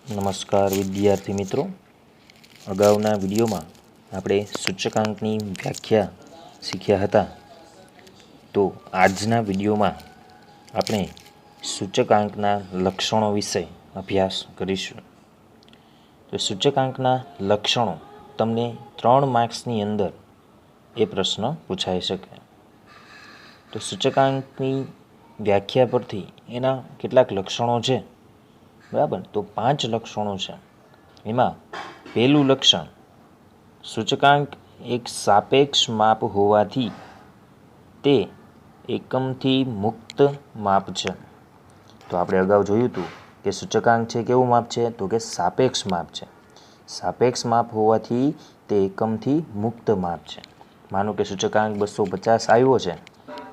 નમસ્કાર વિદ્યાર્થી મિત્રો, અગાઉના વિડીયોમાં આપણે સૂચકાંકની વ્યાખ્યા શીખ્યા હતા. તો આજના વિડીયોમાં આપણે સૂચકાંકના લક્ષણો વિશે અભ્યાસ કરીશું. તો સૂચકાંકના લક્ષણો તમને 3 માર્ક્સની અંદર એ પ્રશ્ન પૂછાઈ શકે. તો સૂચકાંકની વ્યાખ્યા પરથી એના કેટલાક લક્ષણો છે, બરાબર. તો 5 લક્ષણો છે. એમાં પહેલું લક્ષણ, સૂચકાંક એક સાપેક્ષ માપ હોવાથી તે એકમથી મુક્ત માપ છે. તો આપણે અગાઉ જોયું હતું કે સૂચકાંક છે કેવું માપ છે, તો કે સાપેક્ષ માપ છે. સાપેક્ષ માપ હોવાથી તે એકમથી મુક્ત માપ છે. માનો કે સૂચકાંક 250 આવ્યો છે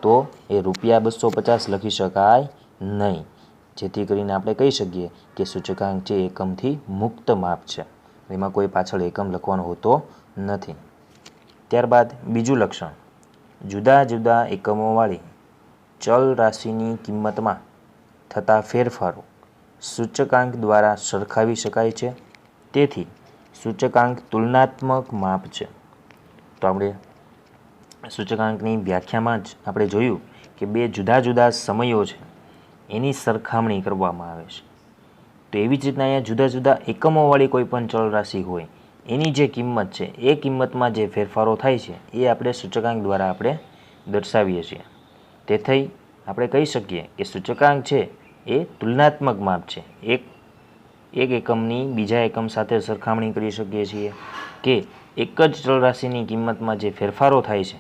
તો એ ₹250 લખી શકાય નહીં, જેથી કરીને આપણે કહી શકીએ કે સૂચકાંક છે એકમથી મુક્ત માપ છે, એમાં કોઈ પાછળ એકમ લખવાનો હોતો નથી. ત્યારબાદ બીજું લક્ષણ, જુદા જુદા એકમોવાળી ચલ રાશિની કિંમતમાં થતા ફેરફારો સૂચકાંક દ્વારા સરખાવી શકાય છે, તેથી સૂચકાંક તુલનાત્મક માપ છે. તો આપણે સૂચકાંકની વ્યાખ્યામાં જ આપણે જોયું કે બે જુદા જુદા સમયો છે એની સરખામણી કરવામાં આવે છે. તો એવી જ રીતના અહીંયા જુદા જુદા એકમોવાળી કોઈ પણ ચલ રાશિ હોય એની જે કિંમત છે એ કિંમતમાં જે ફેરફારો થાય છે એ આપણે સૂચકાંક દ્વારા આપણે દર્શાવીએ છીએ. તેથી આપણે કહી શકીએ કે સૂચકાંક છે એ તુલનાત્મક માપ છે. એક એકમની બીજા એકમ સાથે સરખામણી કરી શકીએ છીએ કે એક જ ચલ રાશિની કિંમતમાં જે ફેરફારો થાય છે,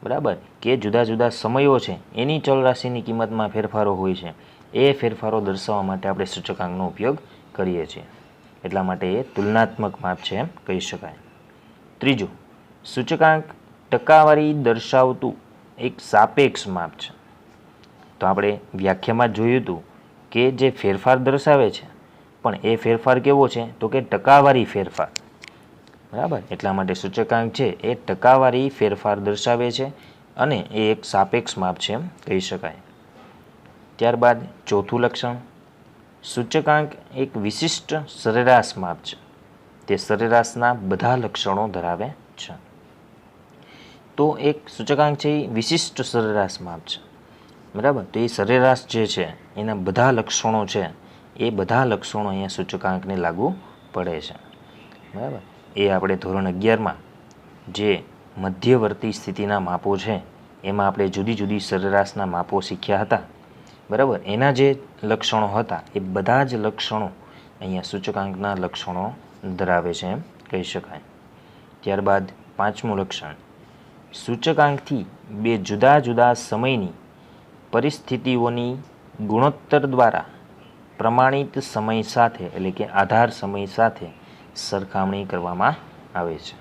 બરાબર, કે જુદા જુદા સમયો છે એની ચલ રાશિની કિંમતમાં ફેરફારો હોય છે, એ ફેરફારો દર્શાવવા માટે આપણે સૂચકાંકનો ઉપયોગ કરીએ છીએ. એટલા માટે એ તુલનાત્મક માપ છે એમ કહી શકાય. ત્રીજું, સૂચકાંક ટકાવારી દર્શાવતું એક સાપેક્ષ માપ છે. તો આપણે વ્યાખ્યામાં જોયું હતું કે જે ફેરફાર દર્શાવે છે પણ એ ફેરફાર કેવો છે, તો કે ટકાવારી ફેરફાર, બરાબર. એટલા માટે સૂચકાંક છે એ ટકાવારી ફેરફાર દર્શાવે છે અને એ એક સાપેક્ષ માપ છે એમ કહી શકાય. ત્યારબાદ ચોથું લક્ષણ, સૂચકાંક એક વિશિષ્ટ સરેરાશ માપ છે. તે સરેરાશના બધા લક્ષણો ધરાવે છે. તો એક સૂચકાંક છે એ વિશિષ્ટ સરેરાશ માપ છે, બરાબર. તો એ સરેરાશ જે છે એના બધા લક્ષણો છે એ બધા લક્ષણો અહીંયા સૂચકાંકને લાગુ પડે છે, બરાબર. એ આપણે ધોરણ 11માં જે મધ્યવર્તી સ્થિતિના માપો છે એમાં આપણે જુદી જુદી સરેરાશના માપો શીખ્યા હતા, બરાબર. એના જે લક્ષણો હતા એ બધા જ લક્ષણો અહીંયા સૂચકાંકના લક્ષણો ધરાવે છે એમ કહી શકાય. ત્યારબાદ પાંચમું લક્ષણ, સૂચકાંકથી બે જુદા જુદા સમયની પરિસ્થિતિઓની ગુણોત્તર દ્વારા પ્રમાણિત સમય સાથે એટલે કે આધાર સમય સાથે સરખામણી કરવામાં આવે છે.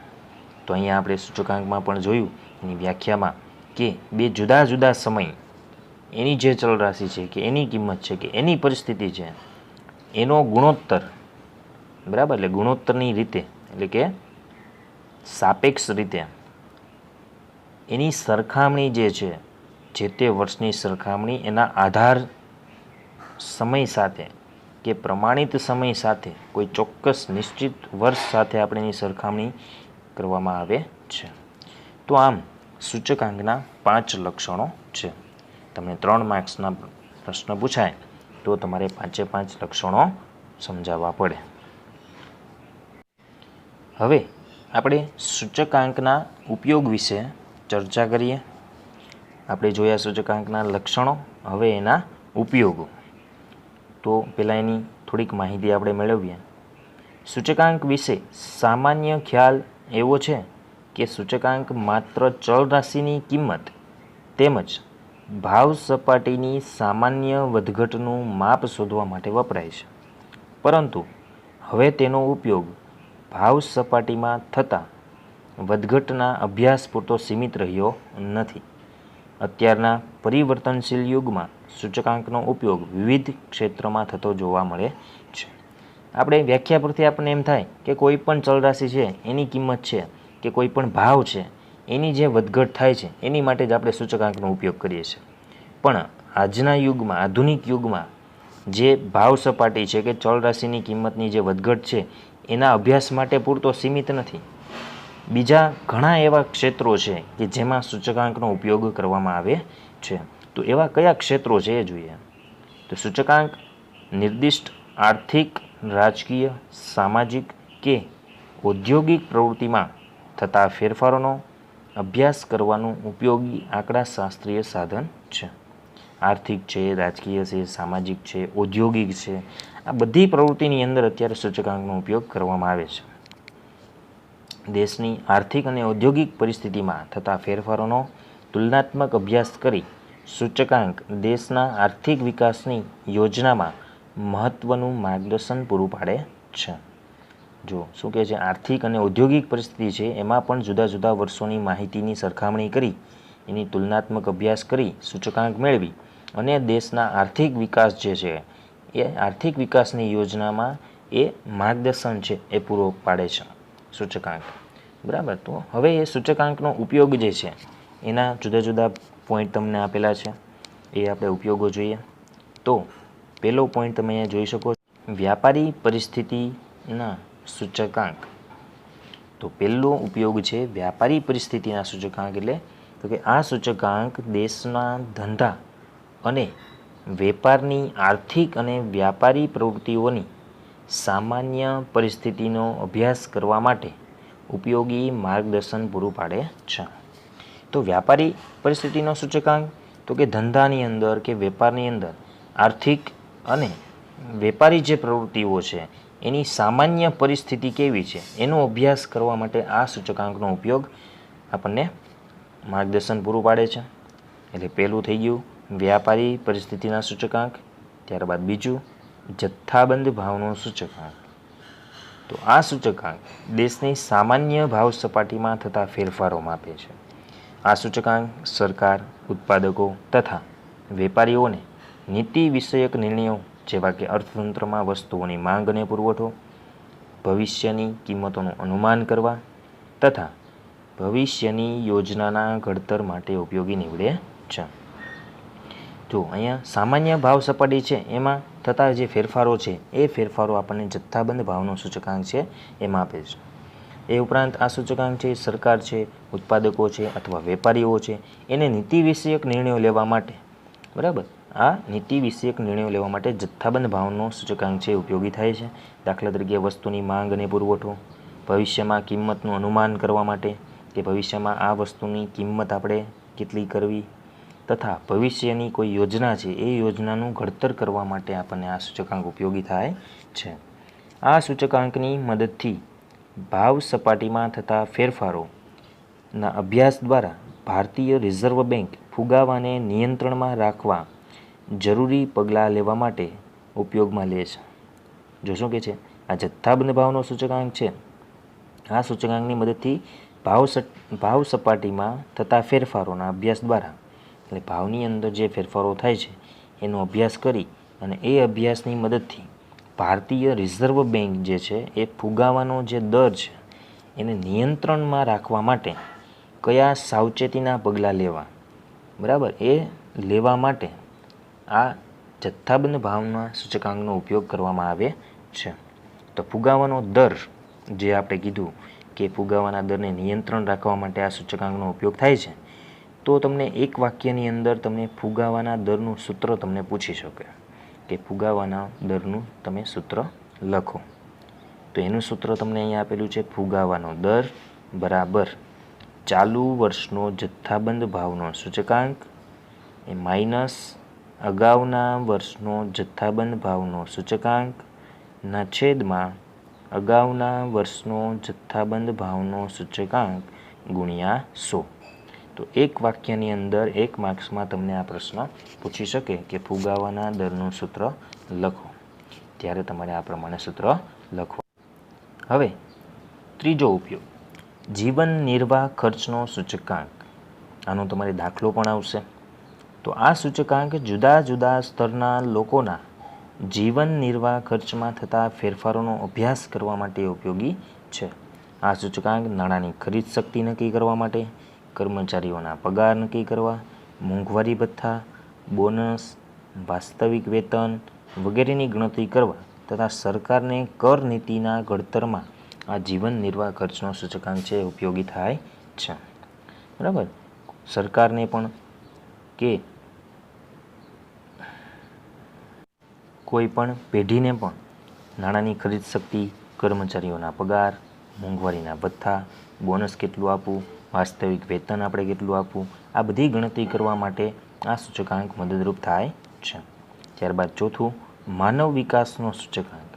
તો અહીંયા આપણે સૂચકાંકમાં પણ જોયું એની વ્યાખ્યામાં કે બે જુદા જુદા સમય એની જે ચલ રાશિ છે કે એની કિંમત છે કે એની પરિસ્થિતિ છે એનો ગુણોત્તર, બરાબર, એટલે ગુણોત્તરની રીતે એટલે કે સાપેક્ષ રીતે એની સરખામણી જે છે જે તે વર્ષની સરખામણી એના આધાર સમય સાથે કે પ્રમાણિત સમય સાથે કોઈ ચોક્કસ નિશ્ચિત વર્ષ સાથે આપણે એની સરખામણી કરવામાં આવે છે. તો આમ સૂચકાંકના 5 લક્ષણો છે. તમને 3 માર્ક્સના પ્રશ્ન પૂછાય તો તમારે 5 લક્ષણો સમજાવવા પડે. હવે આપણે સૂચકાંકના ઉપયોગ વિશે ચર્ચા કરીએ. આપણે જોયા સૂચકાંકના લક્ષણો, હવે એના ઉપયોગો. તો પહેલાં એની થોડીક માહિતી આપણે મેળવીએ. સૂચકાંક વિશે સામાન્ય ખ્યાલ એવો છે કે સૂચકાંક માત્ર ચલ રાશિની કિંમત તેમજ ભાવ સપાટીની સામાન્ય વધઘટનું માપ શોધવા માટે વપરાય છે, પરંતુ હવે તેનો ઉપયોગ ભાવ સપાટીમાં થતા વધઘટના અભ્યાસ પૂરતો સીમિત રહ્યો નથી. અત્યારના પરિવર્તનશીલ યુગમાં સૂચકાંકનો ઉપયોગ વિવિધ ક્ષેત્રમાં થતો જોવા મળે છે. આપણે વ્યાખ્યા પરથી આપણને એમ થાય કે કોઈ પણ ચલ રાશિ છે એની કિંમત છે કે કોઈ પણ ભાવ છે એની જે વધઘટ થાય છે એની માટે જ આપણે સૂચકાંકનો ઉપયોગ કરીએ છીએ. પણ આજના યુગમાં, આધુનિક યુગમાં જે ભાવ સપાટી છે કે ચલ રાશિની કિંમતની જે વધઘટ છે એના અભ્યાસ માટે પૂરતો સીમિત નથી. બીજા ઘણા એવા ક્ષેત્રો છે કે જેમાં સૂચકાંકનો ઉપયોગ કરવામાં આવે છે. તો એવા કયા ક્ષેત્રો છે એ જોઈએ. તો સૂચકાંક નિર્દિષ્ટ આર્થિક, રાજકીય, સામાજિક કે ઔદ્યોગિક પ્રવૃત્તિમાં થતા ફેરફારોનો અભ્યાસ કરવાનું ઉપયોગી આંકડાશાસ્ત્રીય સાધન છે. આર્થિક છે, રાજકીય છે, સામાજિક છે, ઔદ્યોગિક છે, આ બધી પ્રવૃત્તિની અંદર અત્યારે સૂચકાંકનો ઉપયોગ કરવામાં આવે છે. દેશની આર્થિક અને ઔદ્યોગિક પરિસ્થિતિમાં થતા ફેરફારોનો તુલનાત્મક અભ્યાસ કરી સૂચકાંક દેશના આર્થિક વિકાસની યોજનામાં મહત્વનું માર્ગદર્શન પૂરું પાડે છે. જો શું કહે છે, આર્થિક અને ઔદ્યોગિક પરિસ્થિતિ છે એમાં પણ જુદા જુદા વર્ષોની માહિતીની સરખામણી કરી એની તુલનાત્મક અભ્યાસ કરી સૂચકાંક મેળવી અને દેશના આર્થિક વિકાસ જે છે એ આર્થિક વિકાસની યોજનામાં એ માર્ગદર્શન છે એ પૂરો પાડે છે સૂચકાંક. બરાબર. તો હવે એ સૂચકાંકનો ઉપયોગ જે છે એના જુદા જુદા પોઈન્ટ તમને આપેલા છે, એ આપણે ઉપયોગો જોઈએ. તો પહેલો પોઈન્ટ તમે અહીંયા જોઈ શકો છો, વ્યાપારી પરિસ્થિતિના સૂચકાંક. તો પહેલો ઉપયોગ છે વ્યાપારી પરિસ્થિતિના સૂચકાંક. એટલે તો કે આ સૂચકાંક દેશના ધંધા અને વેપારની આર્થિક અને વ્યાપારી પ્રવૃત્તિઓની સામાન્ય પરિસ્થિતિનો અભ્યાસ કરવા માટે ઉપયોગી માર્ગદર્શન પૂરું પાડે છે. તો વ્યાપારી પરિસ્થિતિનો સૂચકાંક તો કે ધંધાની અંદર કે વેપારની અંદર આર્થિક અને વેપારી જે પ્રવૃત્તિઓ છે એની સામાન્ય પરિસ્થિતિ કેવી છે એનો અભ્યાસ કરવા માટે આ સૂચકાંકનો ઉપયોગ આપણને માર્ગદર્શન પૂરું પાડે છે. એટલે પહેલું થઈ ગયું વ્યાપારી પરિસ્થિતિના સૂચકાંક. ત્યારબાદ બીજું જથ્થાબંધ ભાવનો સૂચકાંક. તો આ સૂચકાંક દેશની સામાન્ય ભાવ સપાટીમાં થતા ફેરફારો માપે છે. આ સૂચકાંક સરકાર, ઉત્પાદકો તથા વેપારીઓને નીતિ વિષયક નિર્ણયો જેવા કે અર્થતંત્રમાં વસ્તુઓની માંગ અને પુરવઠો, ભવિષ્યની કિંમતોનું અનુમાન કરવા તથા ભવિષ્યની યોજનાના ઘડતર માટે ઉપયોગી નીવડે છે. જો અહીંયા સામાન્ય ભાવ સપાટી છે એમાં થતા જે ફેરફારો છે એ ફેરફારો આપણને જથ્થાબંધ ભાવનો સૂચકાંક છે એમાં આપે છે. એ ઉપરાંત આ સૂચકાંક છે સરકાર છે, ઉત્પાદકો છે અથવા વેપારીઓ છે એને નીતિ વિષયક નિર્ણયો લેવા માટે, બરાબર, આ નીતિ વિષયક નિર્ણયો લેવા માટે જથ્થાબંધ ભાવનો સૂચકાંક છે ઉપયોગી થાય છે. દાખલા તરીકે વસ્તુની માંગ અને પુરવઠો, ભવિષ્યમાં કિંમતનું અનુમાન કરવા માટે કે ભવિષ્યમાં આ વસ્તુની કિંમત આપણે કેટલી કરવી તથા ભવિષ્યની કોઈ યોજના છે એ યોજનાનું ઘડતર કરવા માટે આપણને આ સૂચકાંક ઉપયોગી થાય છે. આ સૂચકાંકની મદદથી ભાવ સપાટીમાં થતા ફેરફારોના અભ્યાસ દ્વારા ભારતીય રિઝર્વ બેંક ફુગાવાને નિયંત્રણમાં રાખવા જરૂરી પગલાં લેવા માટે ઉપયોગમાં લે છે. જો શું કહે છે, આ જથ્થાબંધ ભાવનો સૂચકાંક છે, આ સૂચકાંકની મદદથી ભાવ સપાટીમાં થતા ફેરફારોના અભ્યાસ દ્વારા, એટલે ભાવની અંદર જે ફેરફારો થાય છે એનો અભ્યાસ કરી અને એ અભ્યાસની મદદથી ભારતીય રિઝર્વ બેંક જે છે એ ફુગાવાનો જે દર છે એને નિયંત્રણમાં રાખવા માટે કયા સાવચેતીના પગલાં લેવા, બરાબર, એ લેવા માટે આ જથ્થાબંધ ભાવના સૂચકાંકનો ઉપયોગ કરવામાં આવે છે. તો ફુગાવાનો દર જે આપણે કીધું કે ફુગાવાના દરને નિયંત્રણ રાખવા માટે આ સૂચકાંકનો ઉપયોગ થાય છે. તો તમને એક વાક્યની અંદર તમને ફુગાવાના દરનું સૂત્ર તમને પૂછી શકે કે ફુગાવાના દરનું તમે સૂત્ર લખો. તો એનું સૂત્ર તમને અહીંયા આપેલું છે, ફુગાવાનો દર બરાબર ચાલુ વર્ષનો જથ્થાબંધ ભાવનો સૂચકાંક એ માઇનસ અગાઉના વર્ષનો જથ્થાબંધ ભાવનો સૂચકાંકના છેદમાં અગાઉના વર્ષનો જથ્થાબંધ ભાવનો સૂચકાંક ગુણ્યા 100. તો એક વાક્યની અંદર એક માર્ક્સમાં તમને આ પ્રશ્ન પૂછી શકે કે ફુગાવાના દરનું સૂત્ર લખો, ત્યારે તમારે આ પ્રમાણે સૂત્ર લખો. હવે ત્રીજો ઉપયોગ જીવન નિર્વાહ ખર્ચનો સૂચકાંક. આનો તમારે દાખલો પણ આવશે. તો આ સૂચકાંક જુદા જુદા સ્તરના લોકોના જીવન નિર્વાહ ખર્ચમાં થતા ફેરફારોનો અભ્યાસ કરવા માટે ઉપયોગી છે. આ સૂચકાંક નાણાંની ખરીદ શક્તિ નક્કી કરવા માટે, કર્મચારીઓના પગાર નક્કી કરવા, મોંઘવારી ભથ્થા, બોનસ, વાસ્તવિક વેતન, વગેરેની ગણતરી કરવા તથા સરકારને કર નીતિના ઘડતરમાં આ જીવન નિર્વાહ ખર્ચનો સૂચકાંક છે ઉપયોગી થાય છે. બરાબર. સરકારને પણ કે કોઈ પણ પેઢીને પણ નાણાંની ખરીદ શક્તિ, કર્મચારીઓના પગાર, મોંઘવારીના ભથ્થા, બોનસ કેટલું આપવું, વાસ્તવિક વેતન આપણે કેટલું આપવું, આ બધી ગણતરી કરવા માટે આ સૂચકાંક મદદરૂપ થાય છે. ત્યારબાદ ચોથું, માનવ વિકાસનો સૂચકાંક.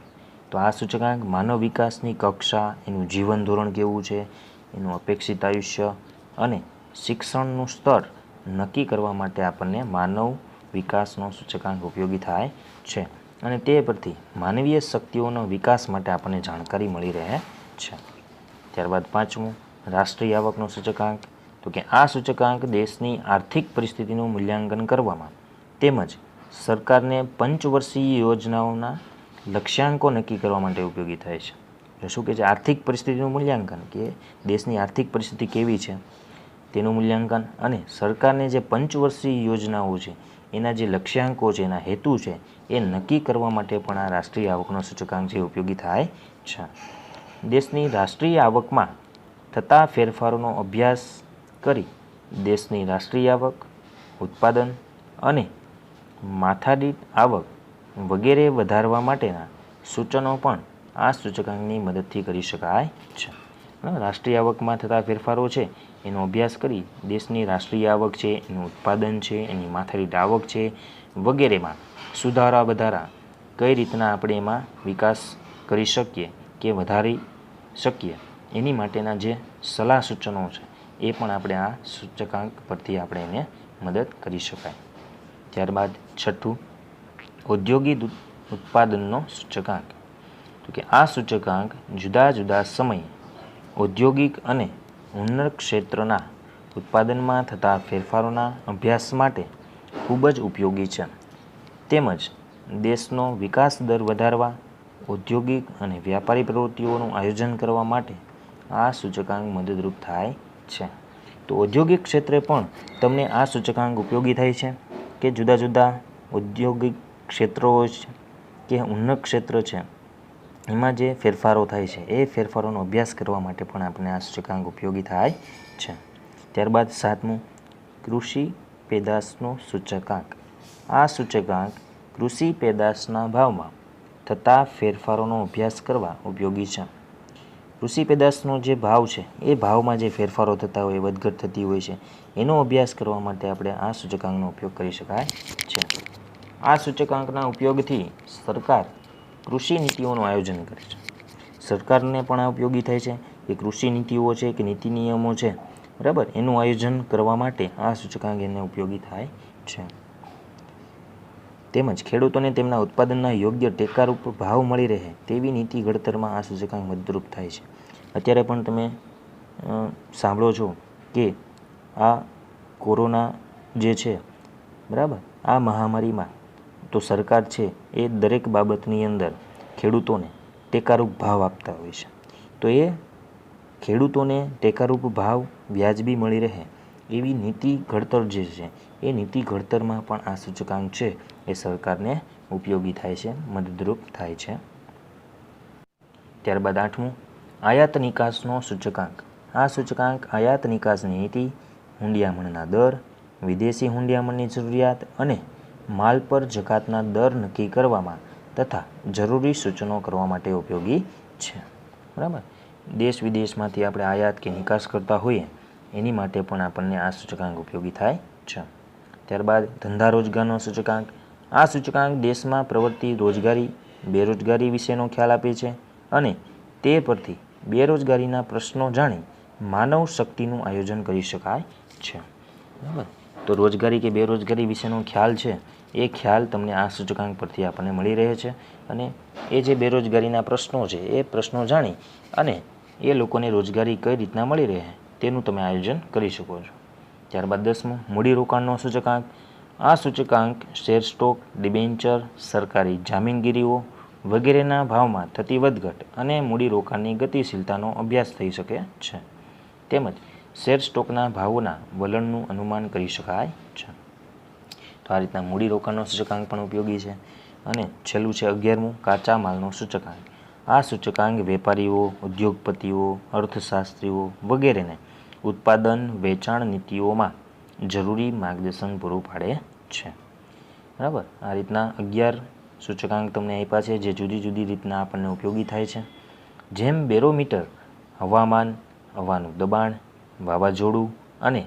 તો આ સૂચકાંક માનવ વિકાસની કક્ષા, એનું જીવન ધોરણ કેવું છે, એનું અપેક્ષિત આયુષ્ય અને શિક્ષણનું સ્તર નક્કી કરવા માટે આપણને માનવ વિકાસનો સૂચકાંક ઉપયોગી થાય છે. અને તે પરથી માનવીય શક્તિઓનો વિકાસ માટે આપણને જાણકારી મળી રહે છે. ત્યારબાદ પાંચમું, રાષ્ટ્રીય આવકનો સૂચકાંક. તો કે આ સૂચકાંક દેશની આર્થિક પરિસ્થિતિનું મૂલ્યાંકન કરવામાં તેમજ સરકારને પંચવર્ષીય યોજનાઓના લક્ષ્યાંકો નક્કી કરવા માટે ઉપયોગી થાય છે. એટલે શું કે છે, આર્થિક પરિસ્થિતિનું મૂલ્યાંકન, કે દેશની આર્થિક પરિસ્થિતિ કેવી છે તેનું મૂલ્યાંકન, અને સરકારને જે પંચવર્ષીય યોજનાઓ છે એના જે લક્ષ્યાંકો છે, એના હેતુ છે, એ નક્કી કરવા માટે પણ આ રાષ્ટ્રીય આવકનો સૂચકાંક જે ઉપયોગી થાય છે. દેશની રાષ્ટ્રીય આવકમાં થતા ફેરફારોનો અભ્યાસ કરી દેશની રાષ્ટ્રીય આવક, ઉત્પાદન અને માથાદીઠ આવક વગેરે વધારવા માટેના સૂચનો પણ આ સૂચકાંકની મદદથી કરી શકાય છે. રાષ્ટ્રીય આવકમાં થતા ફેરફારો છે એનો અભ્યાસ કરી દેશની રાષ્ટ્રીય આવક છે, એનું ઉત્પાદન છે, એની માથાદીઠ આવક છે વગેરેમાં સુધારા વધારા કઈ રીતના આપણે એમાં વિકાસ કરી શકીએ કે વધારી શકીએ, એની માટેના જે સલાહ સૂચનો છે એ પણ આપણે આ સૂચકાંક પરથી આપણે એને મદદ કરી શકાય. ત્યારબાદ છઠ્ઠું, ઔદ્યોગિક ઉત્પાદનનો સૂચકાંક. તો કે આ સૂચકાંક જુદા જુદા સમયે ઔદ્યોગિક અને ઉન્નત ક્ષેત્રના ઉત્પાદનમાં થતા ફેરફારોના અભ્યાસ માટે ખૂબ જ ઉપયોગી છે. તેમજ દેશનો વિકાસ દર વધારવા, ઔદ્યોગિક અને વ્યાપારી પ્રવૃત્તિઓનું આયોજન કરવા માટે આ સૂચકાંક મદદરૂપ થાય છે. તો ઔદ્યોગિક ક્ષેત્રે પણ તમને આ સૂચકાંક ઉપયોગી થાય છે કે જુદા જુદા ઔદ્યોગિક ક્ષેત્રો છે કે ઉન્નત ક્ષેત્ર છે એમાં જે ફેરફારો થાય છે એ ફેરફારોનો અભ્યાસ કરવા માટે પણ આપણને આ સૂચકાંક ઉપયોગી થાય છે. ત્યારબાદ સાતમું, કૃષિ પેદાશનો સૂચકાંક. આ સૂચકાંક કૃષિ પેદાશના ભાવમાં થતા ફેરફારોનો અભ્યાસ કરવા ઉપયોગી છે. કૃષિ પેદાશનો જે ભાવ છે એ ભાવમાં જે ફેરફારો થતા હોય, વધઘટ થતી હોય છે, એનો અભ્યાસ કરવા માટે આપણે આ સૂચકાંકનો ઉપયોગ કરી શકાય છે. આ સૂચકાંકના ઉપયોગથી સરકાર કૃષિ નીતિઓનું આયોજન કરે છે. સરકારને પણ આ ઉપયોગી થાય છે કે કૃષિ નીતિઓ છે કે નીતિ નિયમો છે, બરાબર, એનું આયોજન કરવા માટે આ સૂચકાંક એને ઉપયોગી થાય છે. તેમજ ખેડૂતોને તેમના ઉત્પાદનના યોગ્ય ટેકારૂપ ભાવ મળી રહે તેવી નીતિ ઘડતરમાં આ સૂચકાંક મદદરૂપ થાય છે. અત્યારે પણ તમે સાંભળો છો કે આ કોરોના જે છે, બરાબર, આ મહામારીમાં તો સરકાર છે એ દરેક બાબતની અંદર ખેડૂતોને ટેકારૂપ ભાવ આપતા હોય છે. તો એ ખેડૂતોને ટેકારૂપ ભાવ વ્યાજબી મળી રહે એવી નીતિ ઘડતર જે છે એ નીતિ ઘડતરમાં પણ આ સૂચકાંક છે એ સરકારને ઉપયોગી થાય છે, મદદરૂપ થાય છે. ત્યારબાદ આઠમું, આયાત નિકાસનો સૂચકાંક. આ સૂચકાંક આયાત નિકાસની નીતિ, હુંડિયામણના દર, વિદેશી હુંડિયામણની જરૂરિયાત અને માલ પર જકાતના દર નક્કી કરવામાં તથા જરૂરી સૂચનો કરવા માટે ઉપયોગી છે. બરાબર. દેશ વિદેશમાંથી આપણે આયાત કે નિકાસ કરતા હોઈએ એની માટે પણ આપણને આ સૂચકાંક ઉપયોગી થાય છે. ત્યારબાદ ધંધા રોજગારનો સૂચકાંક. આ સૂચકાંક દેશમાં પ્રવર્તી રોજગારી, બેરોજગારી વિશેનો ખ્યાલ આપે છે અને તે પરથી બેરોજગારીના પ્રશ્નો જાણી માનવ શક્તિનું આયોજન કરી શકાય છે. બરાબર. તો રોજગારી કે બેરોજગારી વિશેનો ખ્યાલ છે એ ખ્યાલ તમને આ સૂચકાંક પરથી આપણને મળી રહે છે અને એ જે બેરોજગારીના પ્રશ્નો છે એ પ્રશ્નો જાણી અને એ લોકોને રોજગારી કઈ રીતના મળી રહે તેનું તમે આયોજન કરી શકો છો. ત્યારબાદ 10મું, મૂડીરોકાણનો સૂચકાંક. આ સૂચકાંક શેર સ્ટોક, ડિબેન્ચર, સરકારી જામીનગીરીઓ વગેરેના ભાવમાં થતી વધઘટ અને મૂડીરોકાણની ગતિશીલતાનો અભ્યાસ થઈ શકે છે. તેમજ શેર સ્ટોકના ભાવોના વલણનું અનુમાન કરી શકાય છે. તો આ રીતના મૂડીરોકાણનો સૂચકાંક પણ ઉપયોગી છે. અને છેલ્લું છે 11મું કાચા માલનો સૂચકાંક. આ સૂચકાંક વેપારીઓ, ઉદ્યોગપતિઓ, અર્થશાસ્ત્રીઓ વગેરેને ઉત્પાદન વેચાણ નીતિઓમાં જરૂરી માર્ગદર્શન પૂરું પાડે છે. બરાબર, આ રીતના 11 સૂચકાંક તમને આપ્યા છે જે જુદી જુદી રીતના આપણને ઉપયોગી થાય છે. જેમ બેરોમીટર હવામાન, હવાનું દબાણ, વાવાઝોડું અને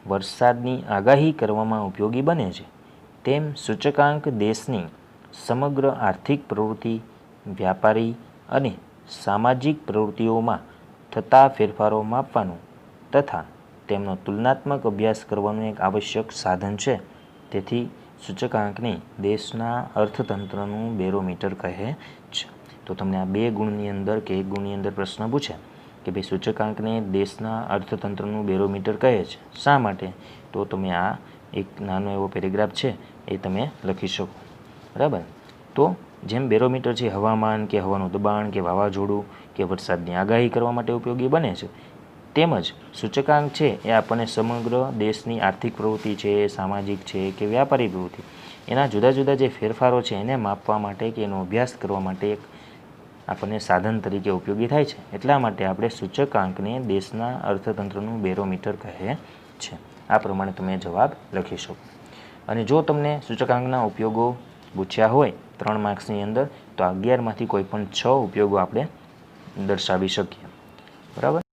વરસાદની આગાહી કરવામાં ઉપયોગી બને છે, તેમ સૂચકાંક દેશની સમગ્ર આર્થિક પ્રવૃત્તિ, વ્યાપારી અને સામાજિક પ્રવૃત્તિઓમાં થતા ફેરફારો માપવાનું તથા તેમનો તુલનાત્મક અભ્યાસ કરવાનું એક આવશ્યક સાધન છે. તેથી સૂચકાંકને દેશના અર્થતંત્રનું બેરોમીટર કહે છે. તો તમને આ 2 ગુણની અંદર કે 1 ગુણની અંદર પ્રશ્ન પૂછે કે ભાઈ સૂચકાંકને દેશના અર્થતંત્રનું બેરોમીટર કહે છે, શા માટે? તો તમે આ એક નાનો એવો પેરેગ્રાફ છે એ તમે લખી શકો. બરાબર, તો જેમ બેરોમીટર છે હવામાન કે હવાનું દબાણ કે વાવાઝોડું કે વરસાદની આગાહી કરવા માટે ઉપયોગી બને છે, તેમજ સૂચકાંક છે એ આપણને સમગ્ર દેશની આર્થિક પ્રવૃત્તિ છે, સામાજિક છે કે વ્યાપારી પ્રવૃત્તિ, એના જુદા જુદા જે ફેરફારો છે એને માપવા માટે કે એનો અભ્યાસ કરવા માટે એક આપણને સાધન તરીકે ઉપયોગી થાય છે. એટલા માટે આપણે સૂચકાંકને દેશના અર્થતંત્રનું બેરોમીટર કહે છે. આ પ્રમાણે તમે જવાબ લખી શકો. અને જો તમને સૂચકાંકના ઉપયોગો પૂછ્યા હોય 3 માર્ક્સની અંદર, તો 11માંથી કોઈ પણ 6 ઉપયોગો આપણે દર્શાવી શકીએ. બરાબર.